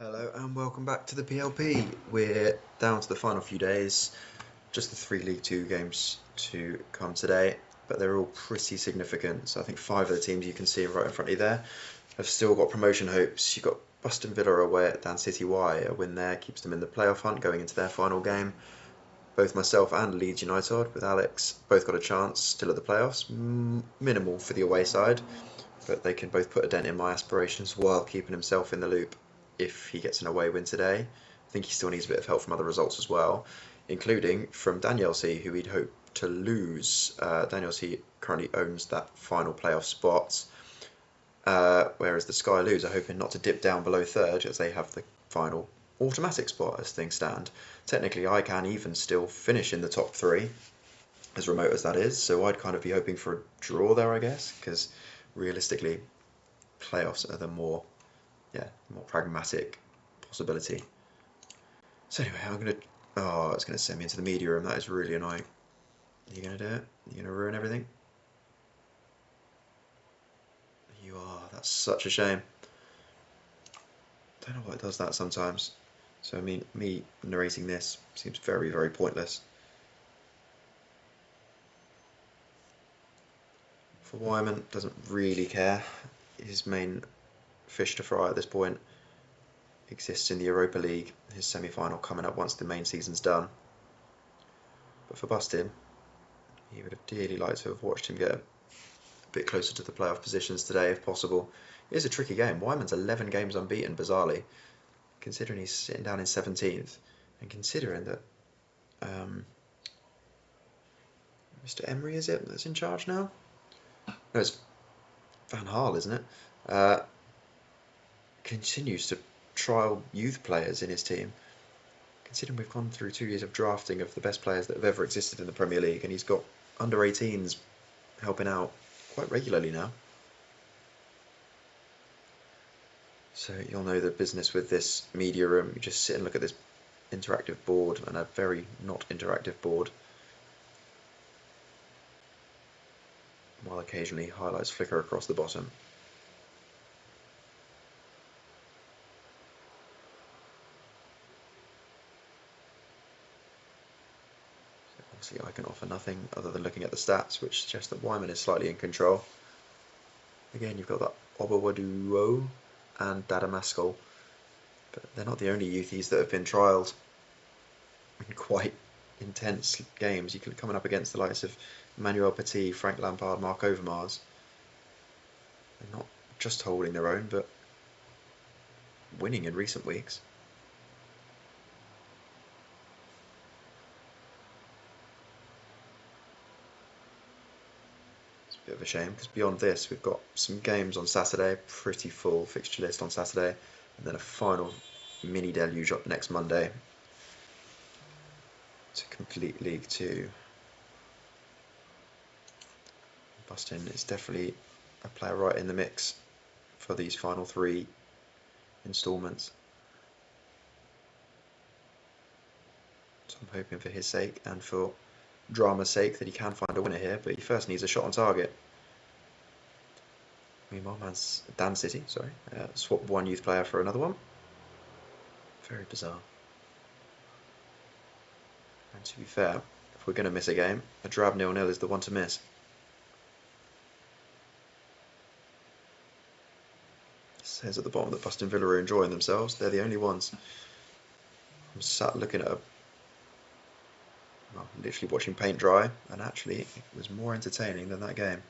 Hello and welcome back to the PLP. We're down to the final few days, just the 3 League 2 games to come today, but they're all pretty significant. So I think 5 of the teams you can see right in front of you there have still got promotion hopes. You've got Bustin Villa away at Danielsea. A win there keeps them in the playoff hunt going into their final game. Both myself and Leeds UniTodd with Alex both got a chance still at the playoffs. Minimal for the away side, but they can both put a dent in my aspirations while keeping himself in the loop if he gets an away win today. I think he still needs a bit of help from other results as well, including from Danielsea, who he'd hope to lose. Danielsea currently owns that final playoff spot, whereas the Sky Lews are hoping not to dip down below third as they have the final automatic spot as things stand. Technically, I can even still finish in the top 3, as remote as that is, so I'd kind of be hoping for a draw there, I guess, because realistically, playoffs are the more pragmatic possibility. So anyway, it's gonna send me into the media room. That is really annoying. Are you gonna do it? Are you gonna ruin everything? You are. That's such a shame. Don't know why it does that sometimes. So I mean, me narrating this seems very, very pointless. For Wyman, doesn't really care. His main fish to fry at this point exists in the Europa League, his semi-final coming up once the main season's done. But for Bustin, he would have dearly liked to have watched him get a bit closer to the playoff positions today if possible. It is a tricky game. Wyman's 11 games unbeaten, bizarrely, considering he's sitting down in 17th, and considering that Mr. Emery, is it, that's in charge now? No, it's Van Gaal, isn't it? Continues to trial youth players in his team. Considering we've gone through 2 years of drafting of the best players that have ever existed in the Premier League, and he's got under 18s helping out quite regularly now. So you'll know the business with this media room. You just sit and look at this interactive board, and a very not interactive board, while occasionally highlights flicker across the bottom. Obviously I can offer nothing other than looking at the stats, which suggest that Wyman is slightly in control. Again, you've got that Obawaduo and Dadamascol, but they're not the only youthies that have been trialled in quite intense games. You could coming up against the likes of Manuel Petit, Frank Lampard, Mark Overmars. They're not just holding their own, but winning in recent weeks. Bit of a shame, because beyond this we've got some games on Saturday, pretty full fixture list on Saturday, and then a final mini deluge up next Monday to complete League 2. Bustin is definitely a player right in the mix for these final 3 instalments. So I'm hoping for his sake and for drama's sake that he can find a winner here, but he first needs a shot on target. Meanwhile, Danielsea, swapped one youth player for another one. Very bizarre. And to be fair, if we're going to miss a game, a drab 0-0 is the one to miss. It says at the bottom that Bustin Villa are enjoying themselves. They're the only ones. I'm sat looking at literally watching paint dry, and actually it was more entertaining than that game.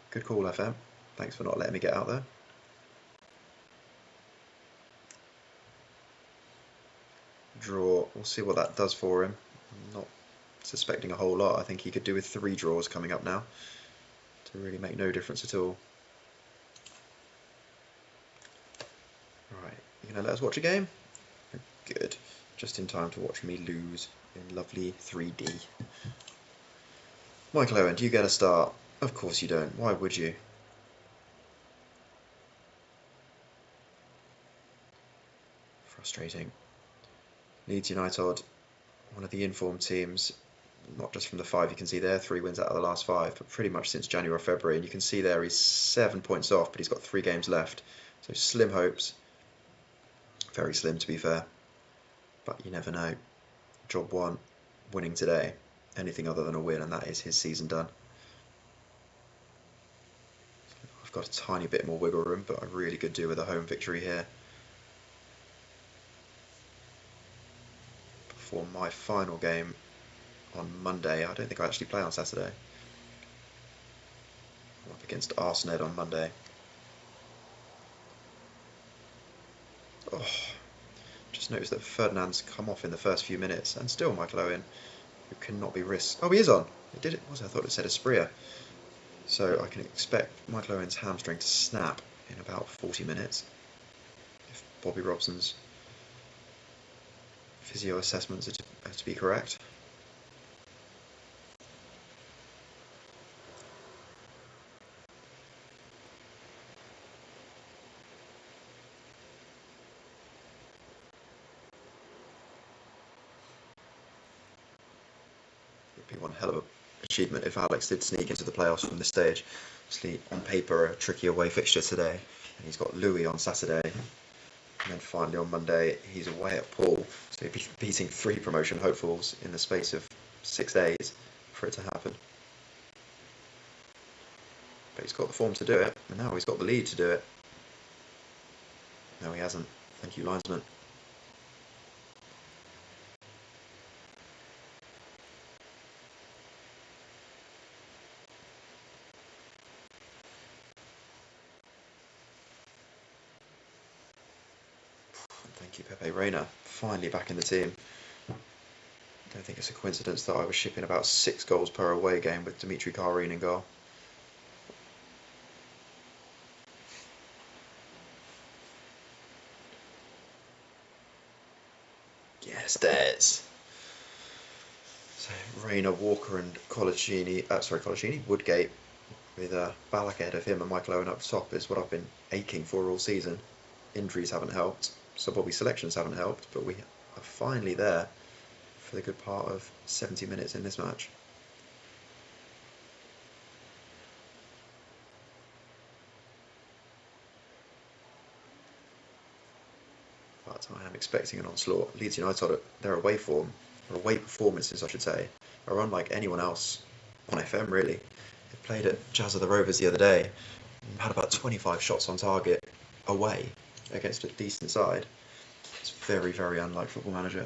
Good call, FM. Thanks for not letting me get out there. Draw. We'll see what that does for him. I'm not suspecting a whole lot. I think he could do with 3 draws coming up now to really make no difference at all. Right, you gonna let us watch a game? Good. Just in time to watch me lose in lovely 3D. Michael Owen, do you get a start? Of course you don't. Why would you? Frustrating. Leeds UniTodd, one of the informed teams, not just from the 5 you can see there, 3 wins out of the last 5, but pretty much since January or February. And you can see there he's 7 points off, but he's got 3 games left. So slim hopes. very slim to be fair, but you never know. Job one, winning today, anything other than a win, and that is his season done. I've got a tiny bit more wiggle room, but I really could do with a home victory here before my final game on Monday. I don't think I actually play on Saturday. I'm up against Arsenal on Monday. Oh, just noticed that Ferdinand's come off in the first few minutes, and still Michael Owen, who cannot be risked. Oh, he is on. It did it. Was I thought it said Asprilla. So I can expect Michael Owen's hamstring to snap in about 40 minutes if Bobby Robson's physio assessments are to be correct. It'd be one hell of an achievement if Alex did sneak into the playoffs from this stage. Obviously, on paper, a tricky away fixture today, and he's got Louis on Saturday, and then finally on Monday he's away at Poole, so he'd be beating 3 promotion hopefuls in the space of 6 days for it to happen. But he's got the form to do it, and now he's got the lead to do it. No, he hasn't. Thank you, linesman. Thank you, Pepe Reina. Finally back in the team. I don't think it's a coincidence that I was shipping about 6 goals per away game with Dimitri Karine in goal. Yes, there's. So Reina, Walker, and Colaccini, Woodgate, with Ballack ahead of him and Michael Owen up top is what I've been aching for all season. Injuries haven't helped, so Bobby selections haven't helped, but we are finally there for the good part of 70 minutes in this match. But I am expecting an onslaught. Leeds United, their away performances, I should say, are unlike anyone else on FM really. They played at Jazz of the Rovers the other day and had about 25 shots on target away against a decent side. It's very, very unlike Football Manager.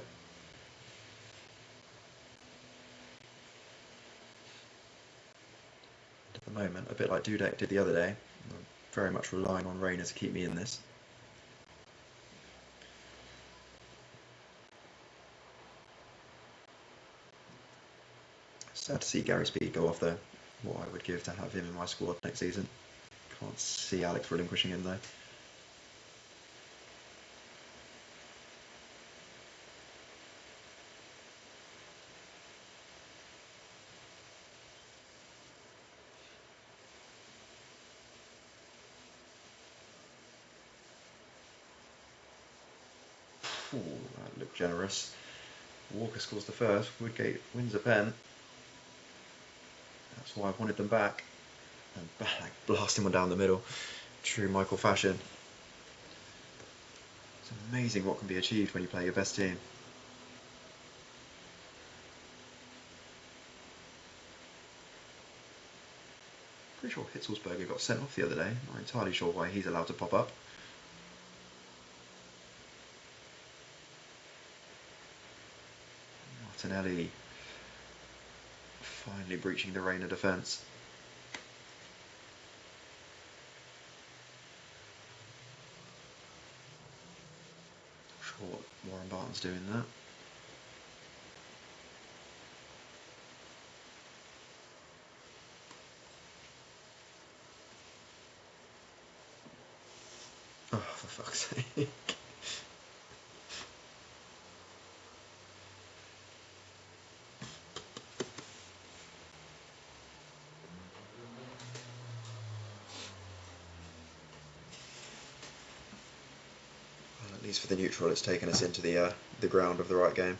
At the moment, a bit like Dudek did the other day, I'm very much relying on Reina to keep me in this. Sad to see Gary Speed go off though. What I would give to have him in my squad next season. Can't see Alex relinquishing him though. Ooh, that looked generous. Walker scores the first, Woodgate wins a pen. That's why I wanted them back. And Ballack blasting one down the middle. True Michael fashion. It's amazing what can be achieved when you play your best team. Pretty sure Hitzelsberger got sent off the other day. Not entirely sure why he's allowed to pop up. Martinelli finally breaching the Reina defence. Not sure what Warren Barton's doing there. Oh, for fuck's sake. Well, at least for the neutral, it's taken us into the ground of the right game.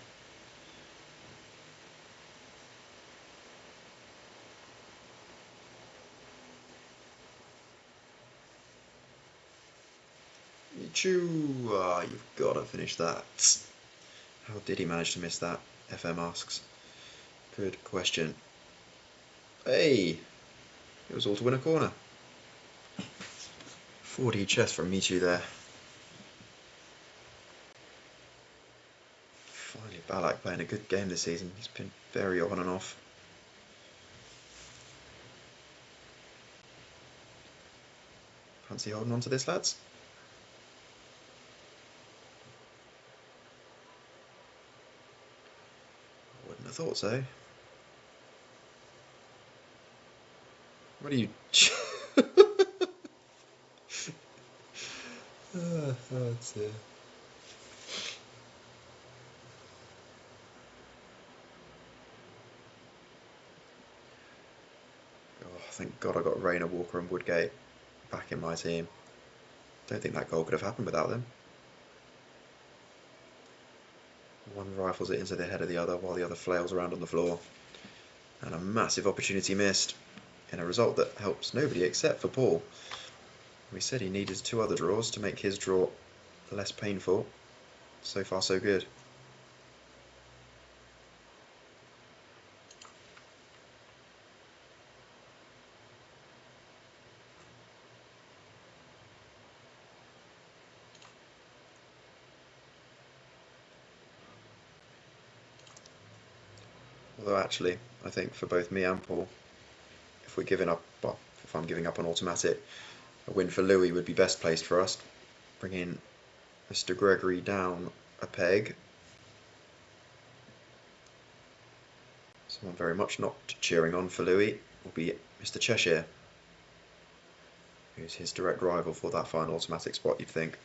Choo! Ah, you've got to finish that. How did he manage to miss that? FM asks. Good question. Hey! It was all to win a corner. 4D chess from MATTch there. Finally, Balak playing a good game this season. He's been very on and off. Fancy holding on to this, lads? I wouldn't have thought so. What are you... oh dear. Oh, thank God I got Rayner, Walker and Woodgate back in my team. Don't think that goal could have happened without them. One rifles it into the head of the other while the other flails around on the floor. And a massive opportunity missed in a result that helps nobody except for Paul. We said he needed 2 other draws to make his draw less painful. So far so good. Although actually, I think for both me and Paul, if we're giving up, well, if I'm giving up on automatic, a win for Louis would be best placed for us. Bringing Mr. Gregory down a peg. Someone very much not cheering on for Louis will be Mr. Cheshire, who's his direct rival for that final automatic spot, you'd think.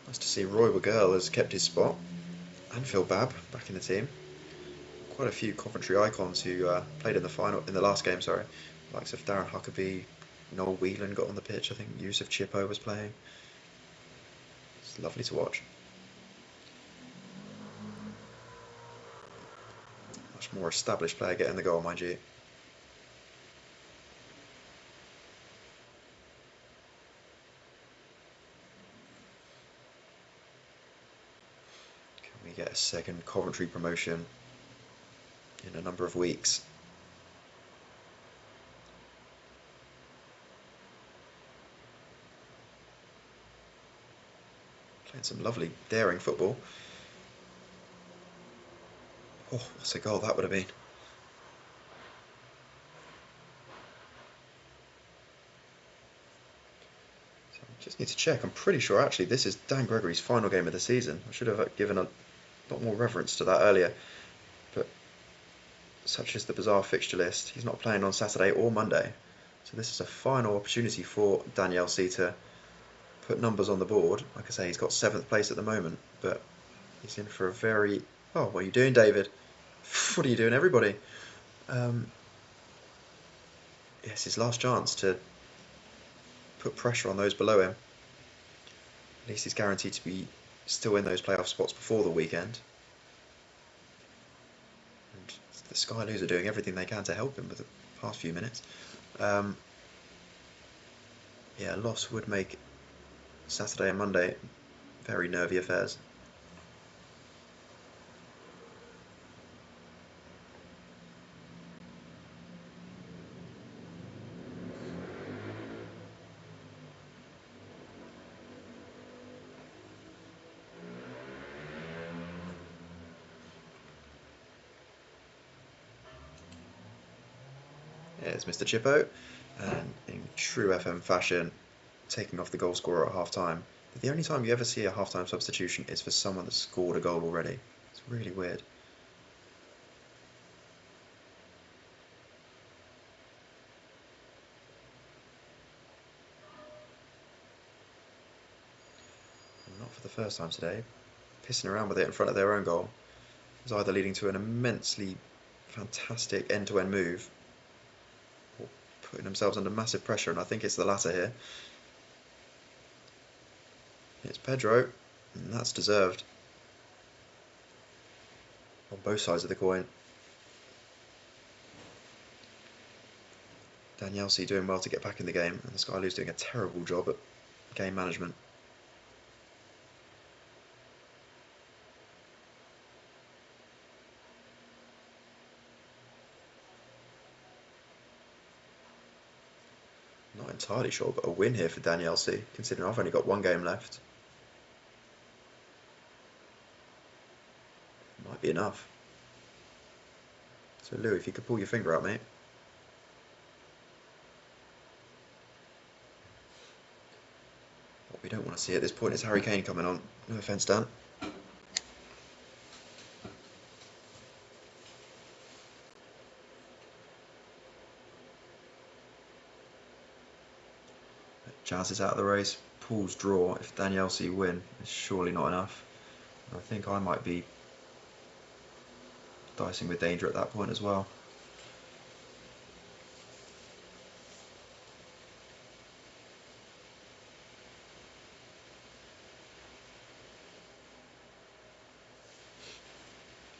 Nice to see Roy Wagirl has kept his spot, and Phil Babb back in the team. Quite a few Coventry icons who played in the last game, sorry. Likes of Darren Huckabee, Noel Whelan got on the pitch, I think Yusuf Chippo was playing. It's lovely to watch. Much more established player getting the goal, mind you. Can we get a second Coventry promotion in a number of weeks? Playing some lovely, daring football. Oh, what a goal that would have been. So I just need to check. I'm pretty sure actually this is Dan Gregory's final game of the season. I should have given a lot more reverence to that earlier. But such is the bizarre fixture list. He's not playing on Saturday or Monday. So this is a final opportunity for Danielsea to put numbers on the board. Like I say, he's got 7th place at the moment, but he's in for a very... Oh, what are you doing, David? What are you doing, everybody? Yes, his last chance to put pressure on those below him. At least he's guaranteed to be still in those playoff spots before the weekend. And the Sky Lews are doing everything they can to help him with the past few minutes. Yeah, a loss would make Saturday and Monday very nervy affairs. There's Mr. Chippo, and in true FM fashion, taking off the goal scorer at half time. But the only time you ever see a half time substitution is for someone that's scored a goal already. It's really weird. And not for the first time today. Pissing around with it in front of their own goal is either leading to an immensely fantastic end-to-end move or putting themselves under massive pressure, and I think it's the latter here. It's Pedro, and that's deserved. On both sides of the coin. Danielsea doing well to get back in the game, and the Sky Lews doing a terrible job at game management. Not entirely sure, but a win here for Danielsea, considering I've only got one game left. Might be enough. So Lou, if you could pull your finger out, mate. What we don't want to see at this point is Harry Kane coming on. No offence, Dan. Jazz is out of the race. Paul's draw, if Danielsea win, is surely not enough. I think I might be dicing with danger at that point as well.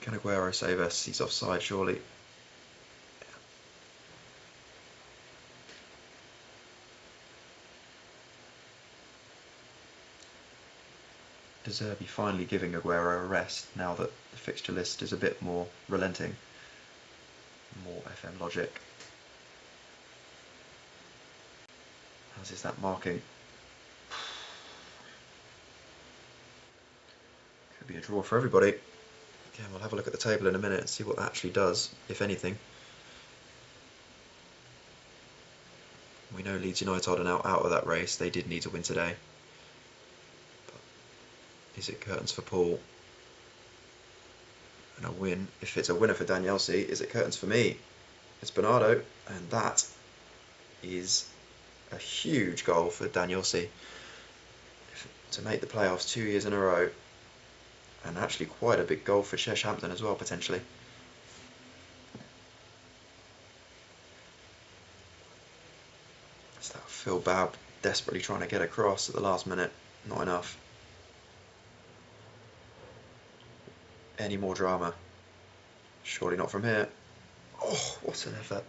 Can Aguero save us? He's offside, surely. De Zerbi finally giving Aguero a rest now that the fixture list is a bit more relenting. More FM logic. As is that marking. Could be a draw for everybody. Again, we'll have a look at the table in a minute and see what that actually does, if anything. We know Leeds UniTodd are now out of that race. They did need to win today. Is it curtains for Paul? And a win. If it's a winner for Danielsea, is it curtains for me? It's Bernardo, and that is a huge goal for Danielsea to make the playoffs 2 years in a row, and actually quite a big goal for Cheshampton as well, potentially. It's that Phil Babb desperately trying to get across at the last minute. Not enough. Any more drama? Surely not from here. Oh, what an effort.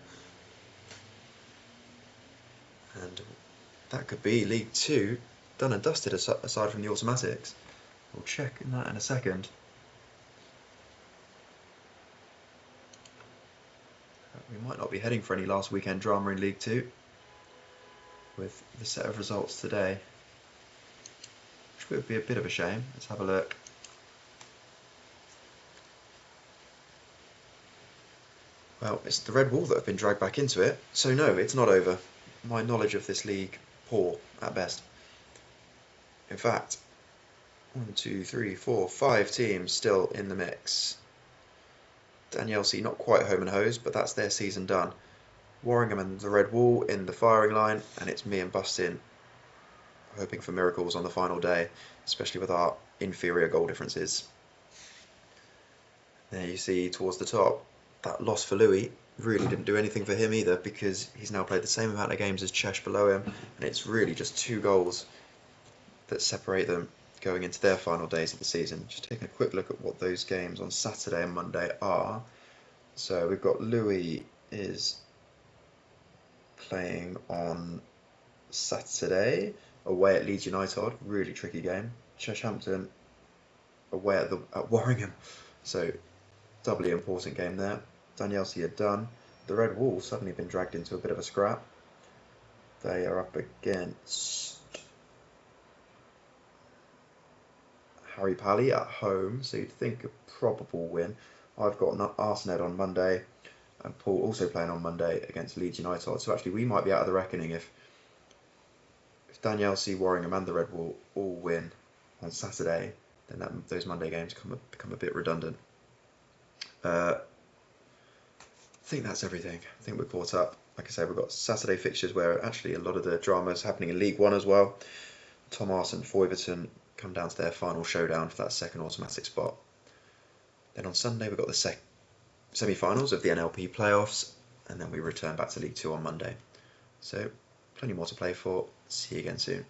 And that could be League 2 done and dusted aside from the automatics. We'll check that in a second. We might not be heading for any last weekend drama in League 2 with the set of results today, which would be a bit of a shame. Let's have a look. Well, it's the Red Wall that have been dragged back into it, so no, it's not over. My knowledge of this league, poor at best. In fact, 1, 2, 3, 4, 5 teams still in the mix. Danielsea not quite home and hosed, but that's their season done. Warringham and the Red Wall in the firing line, and it's me and Bustin hoping for miracles on the final day, especially with our inferior goal differences. There you see towards the top, that loss for Louis really didn't do anything for him either, because he's now played the same amount of games as Chesh below him, and it's really just 2 goals that separate them going into their final days of the season. Just taking a quick look at what those games on Saturday and Monday are. So we've got Louis is playing on Saturday away at Leeds UniTodd, really tricky game. Cheshampton away at Warringham, so doubly important game there. Danielsea are done. The Red Wall suddenly been dragged into a bit of a scrap. They are up against Harry Pally at home, so you'd think a probable win. I've got Arsenal on Monday, and Paul also playing on Monday against Leeds UniTodd. So actually we might be out of the reckoning if Danielsea, Warringham and the Red Wall all win on Saturday, then those Monday games become a bit redundant. I think that's everything. I think we're caught up. Like I said, we've got Saturday fixtures where actually a lot of the drama is happening in League 1 as well. Thomas and Foyverton come down to their final showdown for that second automatic spot. Then on Sunday we've got the semi-finals of the NLP playoffs, and then we return back to League 2 on Monday. So plenty more to play for. See you again soon.